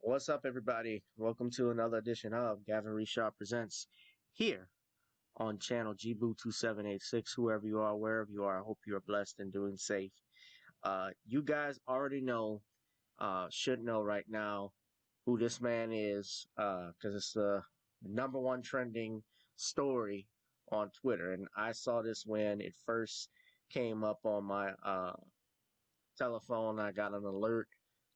What's up, everybody? Welcome to another edition of Gavin Richard Presents here on channel GBoo2786. Whoever you are, wherever you are, I hope you are blessed and doing safe. You guys already know, should know right now who this man is, because it's the number one trending story on Twitter. And I saw this when it first came up on my telephone. I got an alert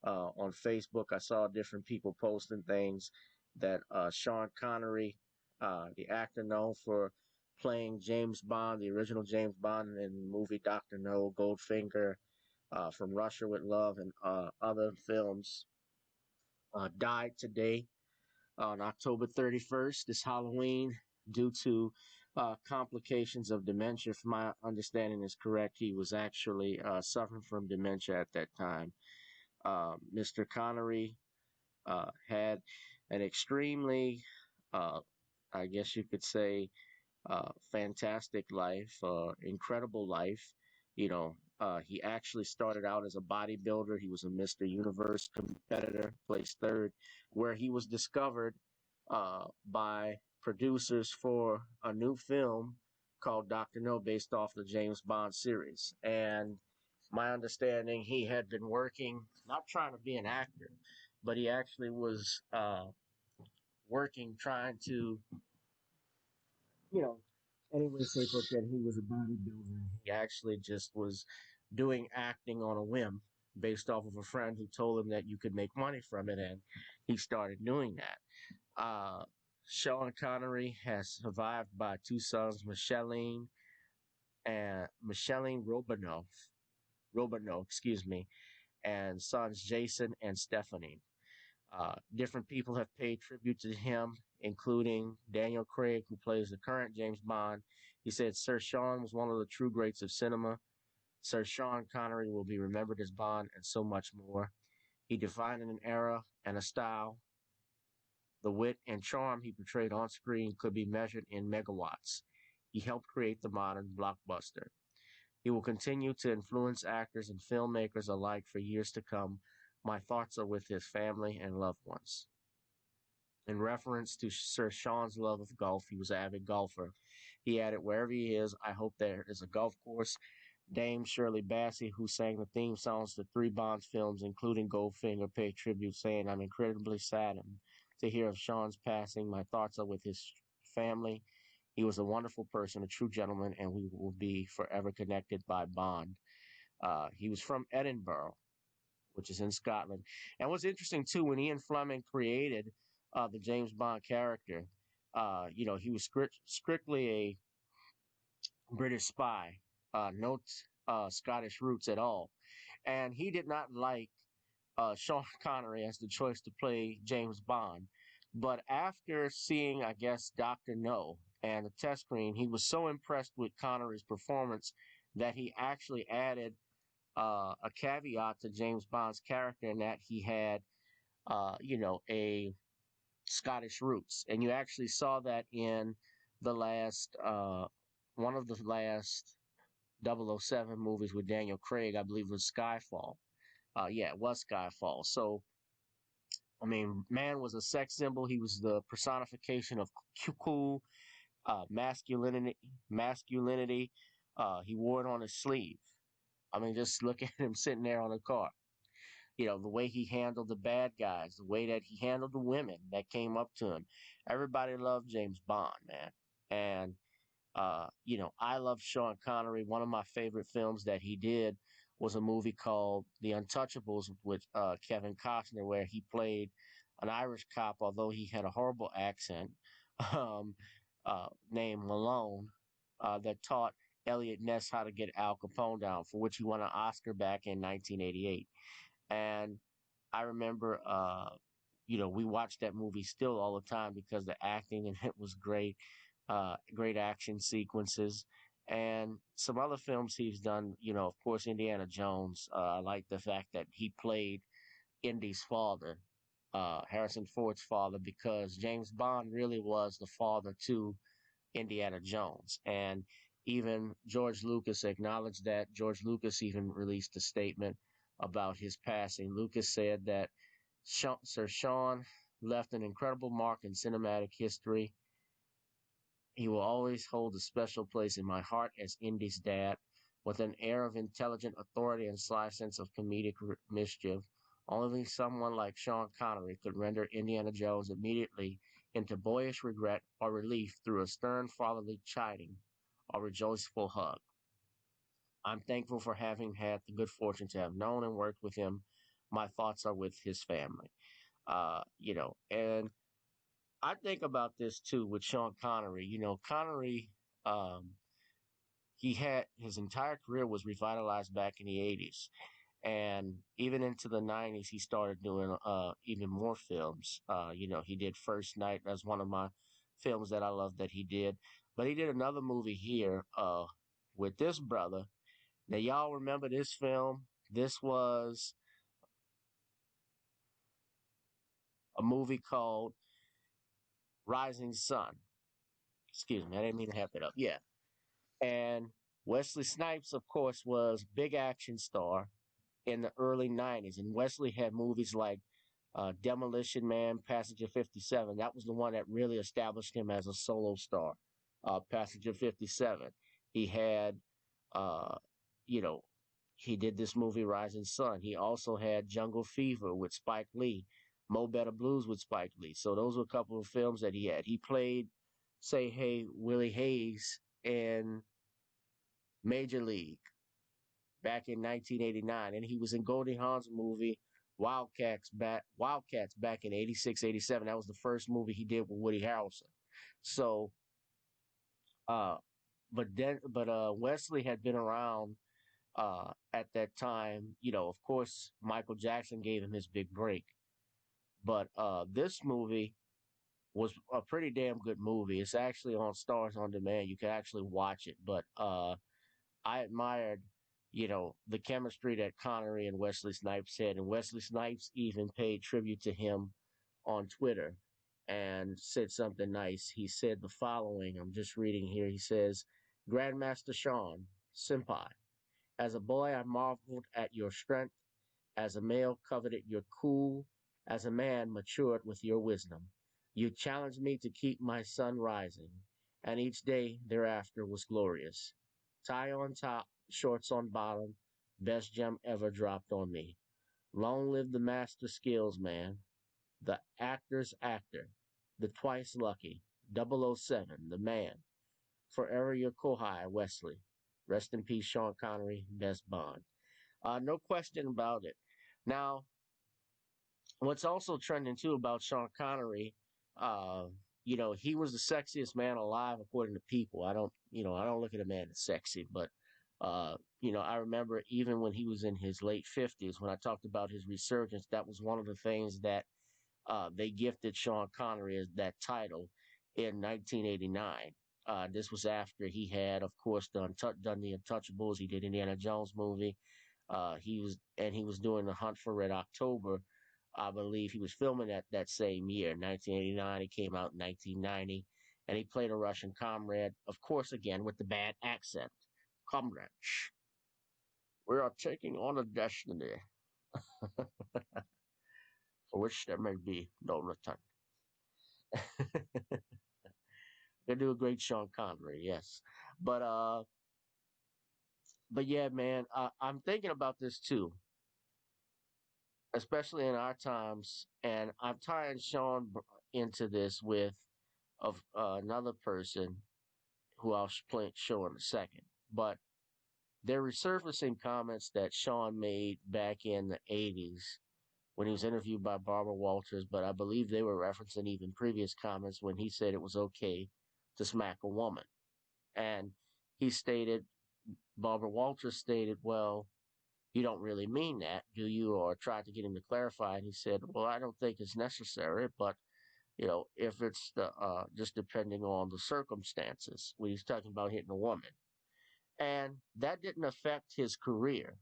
on Facebook. I saw different people posting things that Sean Connery, the actor known for playing James Bond, the original James Bond in the movie Dr. No, Goldfinger, From Russia with Love, and other films, died today on October 31st, this Halloween, due to complications of dementia. If my understanding is correct, he was actually suffering from dementia at that time. Mr. Connery had an extremely, I guess you could say, fantastic life, incredible life. He actually started out as a bodybuilder. He was a Mr. Universe competitor, placed third, where he was discovered by producers for a new film called Dr. No, based off the James Bond series. And my understanding, he had been working, not trying to be an actor, but he actually was working, trying to, anyway, say that he was a bodybuilder. He actually just was doing acting on a whim based off of a friend who told him that you could make money from it, and he started doing that. Sean Connery has survived by two sons, Micheline Robinow, and sons Jason and Stephanie. Different people have paid tribute to him, including Daniel Craig, who plays the current James Bond. He said, "Sir Sean was one of the true greats of cinema. Sir Sean Connery will be remembered as Bond," and so much more. He defined an era and a style. The wit and charm he portrayed on screen could be measured in megawatts. He helped create the modern blockbuster. He will continue to influence actors and filmmakers alike for years to come. My thoughts are with his family and loved ones. In reference to Sir Sean's love of golf, he was an avid golfer. He added, "Wherever he is, I hope there is a golf course." Dame Shirley Bassey, who sang the theme songs to 3 Bond films, including Goldfinger, paid tribute, saying, "I'm incredibly saddened to hear of Sean's passing. My thoughts are with his family. He was a wonderful person, a true gentleman, and we will be forever connected by Bond." He was from Edinburgh, which is in Scotland. And what's interesting, too, when Ian Fleming created the James Bond character, he was strictly a British spy, no Scottish roots at all. And he did not like Sean Connery as the choice to play James Bond. But after seeing, I guess, Dr. No and the test screen, he was so impressed with Connery's performance that he actually added a caveat to James Bond's character, in that he had, a Scottish roots. And you actually saw that in the last, one of the last 007 movies with Daniel Craig, I believe, was Skyfall. It was Skyfall. So, I mean, man was a sex symbol. He was the personification of cool, masculinity. He wore it on his sleeve. I mean, just look at him sitting there on the car. The way he handled the bad guys, the way that he handled the women that came up to him. Everybody loved James Bond, man. And, I love Sean Connery. One of my favorite films that he did was a movie called The Untouchables with Kevin Costner, where he played an Irish cop, although he had a horrible accent, named Malone, that taught Elliot Ness how to get Al Capone down, for which he won an Oscar back in 1988. And I remember, we watched that movie still all the time because the acting in it was great, great action sequences. And some other films he's done, of course, Indiana Jones. I like the fact that he played Indy's father, Harrison Ford's father, because James Bond really was the father to Indiana Jones. And even George Lucas acknowledged that. George Lucas even released a statement about his passing. Lucas said that Sir Sean left an incredible mark in cinematic history. He will always hold a special place in my heart as Indy's dad. With an air of intelligent authority and sly sense of comedic mischief, only someone like Sean Connery could render Indiana Jones immediately into boyish regret or relief through a stern fatherly chiding or rejoiceful hug. I'm thankful for having had the good fortune to have known and worked with him. My thoughts are with his family. And I think about this too with Sean Connery. Connery, um, he had his entire career was revitalized back in the 80s. And even into the 90s, he started doing even more films. He did First Night. That's one of my films that I love that he did. But he did another movie here with this brother. Now, y'all remember this film? This was a movie called Rising Sun. Excuse me, I didn't mean to have that up. Yeah. And Wesley Snipes, of course, was big action star in the early 90s. And Wesley had movies like Demolition Man, Passenger 57. That was the one that really established him as a solo star. Passenger 57. He had, uh, you know, he did this movie Rising Sun. He also had Jungle Fever with Spike Lee, Mo Better Blues with Spike Lee. So those were a couple of films that he had. He played, say, hey, Willie Hayes in Major League back in 1989, and he was in Goldie Hawn's movie Wildcats back in 86, 87. That was the first movie he did with Woody Harrelson. So, uh, but Wesley had been around at that time. Of course, Michael Jackson gave him his big break, but this movie was a pretty damn good movie. It's actually on Stars on Demand. You can actually watch it, but I admired, the chemistry that Connery and Wesley Snipes had. And Wesley Snipes even paid tribute to him on Twitter and said something nice. He said the following. I'm just reading here. He says, Grandmaster Sean, Senpai, as a boy, I marveled at your strength. As a male, coveted your cool. As a man, matured with your wisdom. You challenged me to keep my sun rising, and each day thereafter was glorious. Tie on top, shorts on bottom, best gem ever dropped on me. Long live the master skills, man. The actor's actor, the twice lucky, 007, the man. Forever your Kohai, Wesley. Rest in peace, Sean Connery, best Bond. No question about it. Now, what's also trending too about Sean Connery, uh, he was the sexiest man alive according to people. I don't look at a man as sexy, but I remember even when he was in his late 50s, when I talked about his resurgence, that was one of the things that they gifted Sean Connery as that title in 1989. This was after he had, of course, done the Untouchables. He did Indiana Jones movie. He was doing the Hunt for Red October. I believe he was filming that same year, 1989. It came out in 1990, and he played a Russian comrade, of course, again with the bad accent. Comrades, we are taking on a destiny for which there may be no return. They do a great Sean Connery, yes, but uh, but yeah, man, I'm thinking about this too, especially in our times, and I'm tying Sean into this with of another person who I'll show in a second. But they're resurfacing comments that Sean made back in the 80s when he was interviewed by Barbara Walters, but I believe they were referencing even previous comments when he said it was okay to smack a woman. And he stated, Barbara Walters stated, well, you don't really mean that, do you? Or tried to get him to clarify. And he said, well, I don't think it's necessary, but if it's just depending on the circumstances when he's talking about hitting a woman. And that didn't affect his career.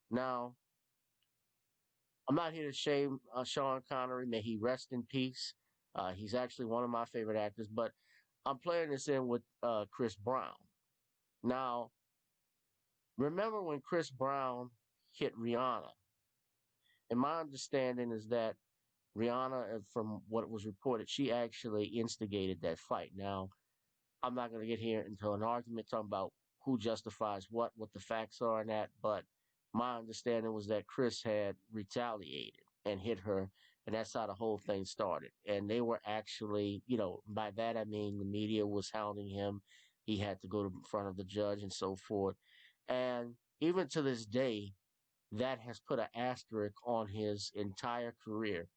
Now, I'm not here to shame Sean Connery. May he rest in peace. He's actually one of my favorite actors, but I'm playing this in with Chris Brown. Now, remember when Chris Brown hit Rihanna? And my understanding is that Rihanna, from what was reported, she actually instigated that fight. Now, I'm not going to get here into an argument talking about who justifies what the facts are, and that. But my understanding was that Chris had retaliated and hit her, and that's how the whole thing started. And they were actually, by that I mean the media was hounding him. He had to go to front of the judge and so forth. And even to this day, that has put an asterisk on his entire career.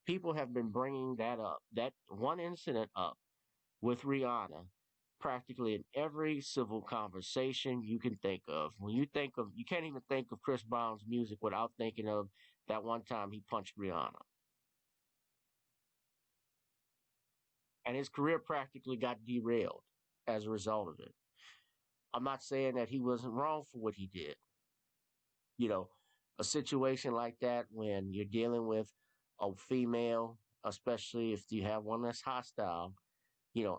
People have been bringing that up, that one incident up with Rihanna, practically in every civil conversation you can think of. When you think of, you can't even think of Chris Brown's music without thinking of that one time he punched Rihanna. And his career practically got derailed as a result of it. I'm not saying that he wasn't wrong for what he did. You know, a situation like that when you're dealing with a female, especially if you have one that's hostile,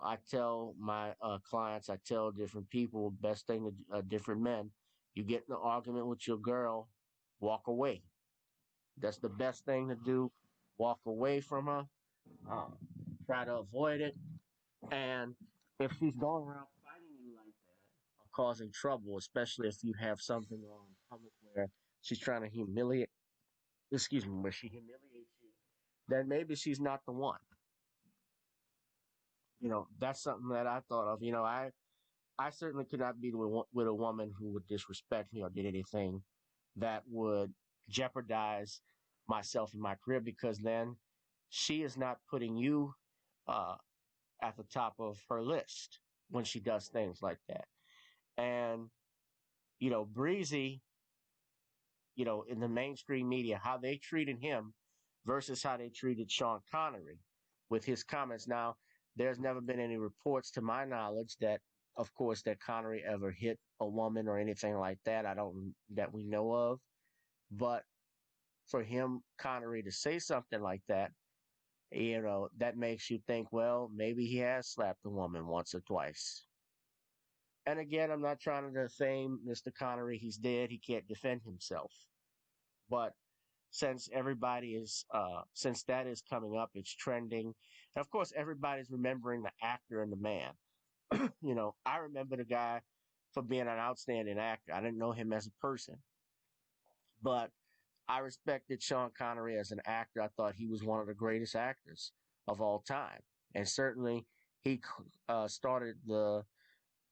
I tell my clients, I tell different people, best thing to different men, you get in an argument with your girl, walk away. That's the best thing to do. Walk away from her. Uh, Try to avoid it. And if she's going around fighting you like that, or causing trouble, especially if you have something on public where she's trying to where she humiliates you, then maybe she's not the one. That's something that I thought of. I certainly could not be with a woman who would disrespect me or did anything that would jeopardize myself and my career, because then she is not putting you uh, at the top of her list when she does things like that. And, Breezy, in the mainstream media, how they treated him versus how they treated Sean Connery with his comments. Now, there's never been any reports to my knowledge that, of course, that Connery ever hit a woman or anything like that. I don't, that we know of. But for him, Connery, to say something like that, that makes you think, well, maybe he has slapped a woman once or twice. And again, I'm not trying to defame Mr. Connery. He's dead. He can't defend himself. But since that is coming up, it's trending. And of course, everybody's remembering the actor and the man. I remember the guy for being an outstanding actor. I didn't know him as a person, but I respected Sean Connery as an actor. I thought he was one of the greatest actors of all time. And certainly he started the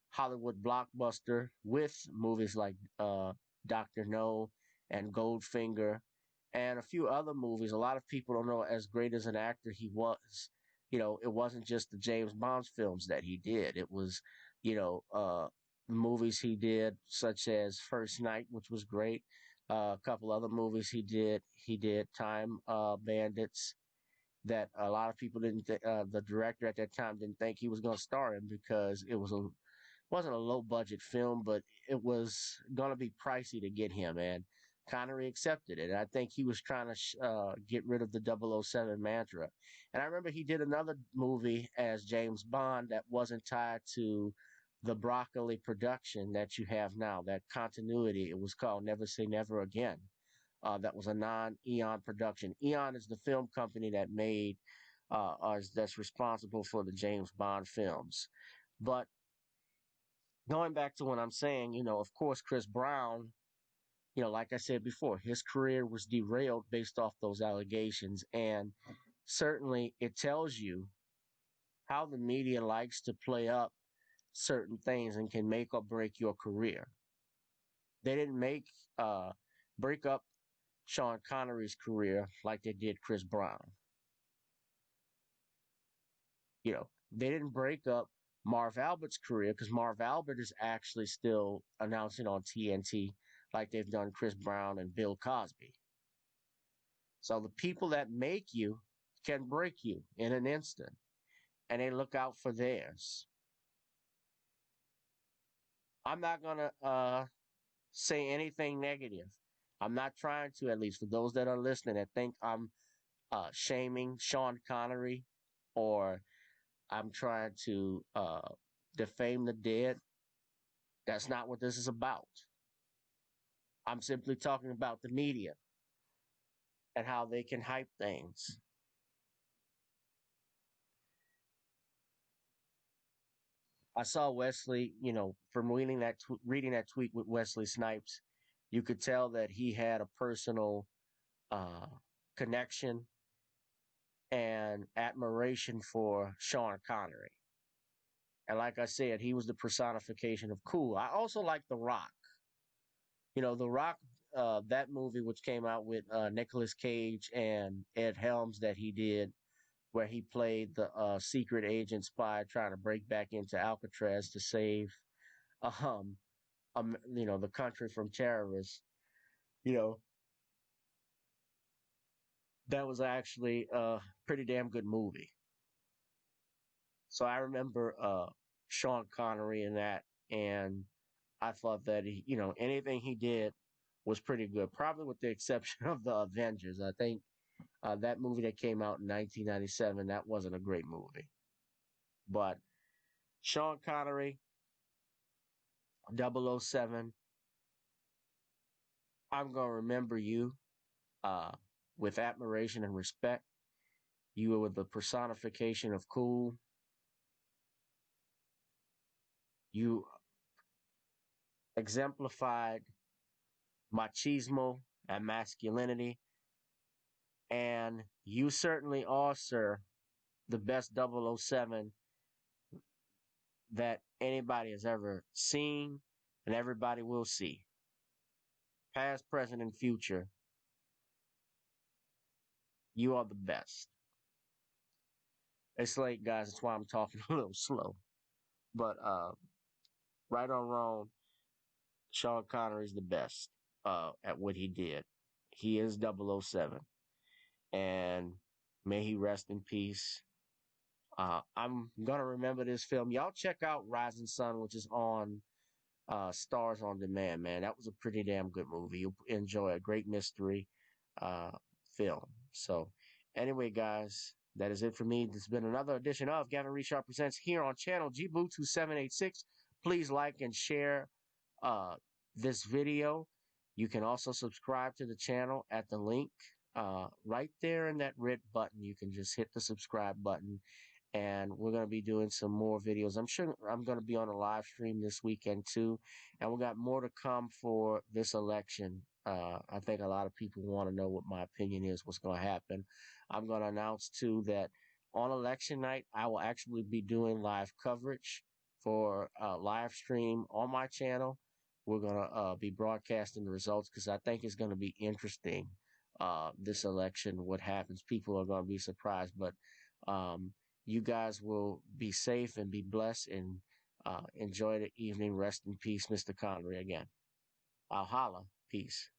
Hollywood blockbuster with movies like Dr. No and Goldfinger and a few other movies. A lot of people don't know as great as an actor he was. It wasn't just the James Bond films that he did. It was, movies he did such as First Night, which was great. A couple other movies he did. He did Time Bandits that a lot of people didn't. The director at that time didn't think he was going to star in because it wasn't a low budget film, but it was going to be pricey to get him, and Connery accepted it. And I think he was trying to get rid of the 007 mantra. And I remember he did another movie as James Bond that wasn't tied to the broccoli production that you have now, that continuity. It was called Never Say Never Again. That was a non-Eon production. Eon is the film company that made, that's responsible for the James Bond films. But going back to what I'm saying, of course, Chris Brown, like I said before, his career was derailed based off those allegations. And certainly it tells you how the media likes to play up certain things and can make or break your career. They didn't break up Sean Connery's career like they did Chris Brown. They didn't break up Marv Albert's career because Marv Albert is actually still announcing on TNT like they've done Chris Brown and Bill Cosby. So the people that make you can break you in an instant, and they look out for theirs. I'm not going to say anything negative. I'm not trying to, at least for those that are listening that think I'm shaming Sean Connery or I'm trying to defame the dead. That's not what this is about. I'm simply talking about the media. and how they can hype things. I saw Wesley, from reading that tweet with Wesley Snipes, you could tell that he had a personal uh, connection and admiration for Sean Connery. And like I said, he was the personification of cool. I also like The Rock. The Rock, that movie which came out with Nicolas Cage and Ed Helms that he did, where he played the secret agent spy trying to break back into Alcatraz to save, um, the country from terrorists. You know, that was actually a pretty damn good movie. So I remember Sean Connery in that, and I thought that anything he did was pretty good. Probably with the exception of the Avengers. I think that movie that came out in 1997, that wasn't a great movie. But Sean Connery, 007, I'm gonna remember you uh, with admiration and respect. You were the personification of cool. You exemplified machismo and masculinity. And you certainly are, sir, the best 007 that anybody has ever seen and everybody will see. Past, present, and future, you are the best. It's late, guys. That's why I'm talking a little slow. But right or wrong, Sean Connery is the best at what he did. He is 007. And may he rest in peace. I'm going to remember this film. Y'all check out Rising Sun, which is on Stars on Demand, man. That was a pretty damn good movie. You'll enjoy a great mystery uh, film. So, anyway, guys, that is it for me. This has been another edition of Gavin Richard Presents here on channel GBoo2786. Please like and share uh, this video. You can also subscribe to the channel at the link right there in that red button. You can just hit the subscribe button, and we're going to be doing some more videos. I'm sure I'm going to be on a live stream this weekend too, and we got more to come for this election. I think a lot of people want to know what my opinion is, what's going to happen. I'm going to announce too that on election night, I will actually be doing live coverage for live stream on my channel. We're going to be broadcasting the results because I think it's going to be interesting. This election, what happens, people are going to be surprised, but you guys will be safe and be blessed and enjoy the evening. Rest in peace, Mr. Connery. Again, I'll holla. Peace.